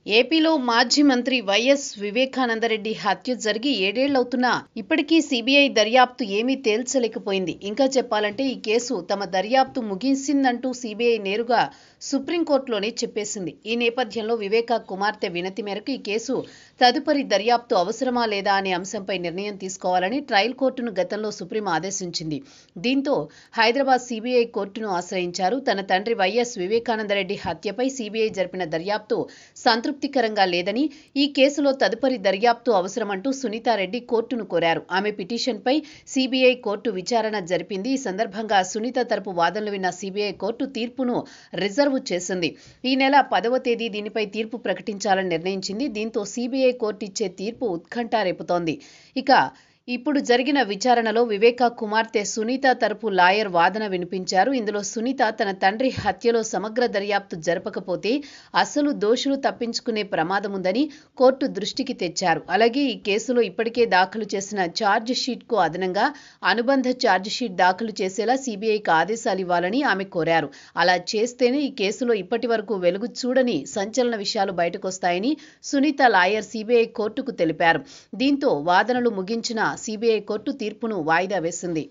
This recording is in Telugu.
ఏపీలో మాజీ మంత్రి వైఎస్ వివేకానందరెడ్డి హత్య జరిగి 7 ఏళ్లవుతున్నా ఇప్పటికీ సీబీఐ దర్యాప్తు ఏమీ తేల్చలేకపోయింది. ఇంకా చెప్పాలంటే ఈ కేసు తమ దర్యాప్తు ముగిసిందంటూ సీబీఐ నేరుగా సుప్రీంకోర్టులోనే చెప్పేసింది. ఈ నేపథ్యంలో వివేకా కుమార్తె వినతి మేరకు ఈ కేసు తదుపరి దర్యాప్తు అవసరమా లేదా అనే అంశంపై నిర్ణయం తీసుకోవాలని ట్రయల్ కోర్టును గతంలో సుప్రీం ఆదేశించింది. దీంతో హైదరాబాద్ సీబీఐ కోర్టును ఆశ్రయించారు. తన తండ్రి వైఎస్ వివేకానందరెడ్డి హత్యపై సీబీఐ జరిపిన దర్యాప్తు సంతృప్తికరంగా లేదని, ఈ కేసులో తదుపరి దర్యాప్తు అవసరమంటూ సునీతారెడ్డి కోర్టును కోరారు. ఆమె పిటిషన్పై సీబీఐ కోర్టు విచారణ జరిపింది. ఈ సందర్భంగా సునీత తరపు వాదనలు విన్న సీబీఐ కోర్టు తీర్పును రిజర్వ్ చేసింది. ఈ నెల 10వ తేదీ దీనిపై తీర్పు ప్రకటించాలని నిర్ణయించింది. దీంతో సీబీఐ కోర్టు ఇచ్చే తీర్పు ఉత్కంఠ రేపుతోంది. ఇక ఇప్పుడు జరిగిన విచారణలో వివేకా కుమార్తె సునీత తరపు లాయర్ వాదన వినిపించారు. ఇందులో సునీత తన తండ్రి హత్యలో సమగ్ర దర్యాప్తు జరపకపోతే అసలు దోషులు తప్పించుకునే ప్రమాదముందని కోర్టు దృష్టికి తెచ్చారు. అలాగే ఈ కేసులో ఇప్పటికే దాఖలు చేసిన ఛార్జ్ షీట్కు అదనంగా అనుబంధ ఛార్జ్ షీట్ దాఖలు చేసేలా సీబీఐకి ఆదేశాలు ఇవ్వాలని ఆమె కోరారు. అలా చేస్తేనే ఈ కేసులో ఇప్పటి వరకు వెలుగు చూడని సంచలన విషయాలు బయటకొస్తాయని సునీత లాయర్ సీబీఐ కోర్టుకు తెలిపారు. దీంతో వాదనలు ముగించిన సీబీఐ కోర్టు తీర్పును వాయిదా వేసింది.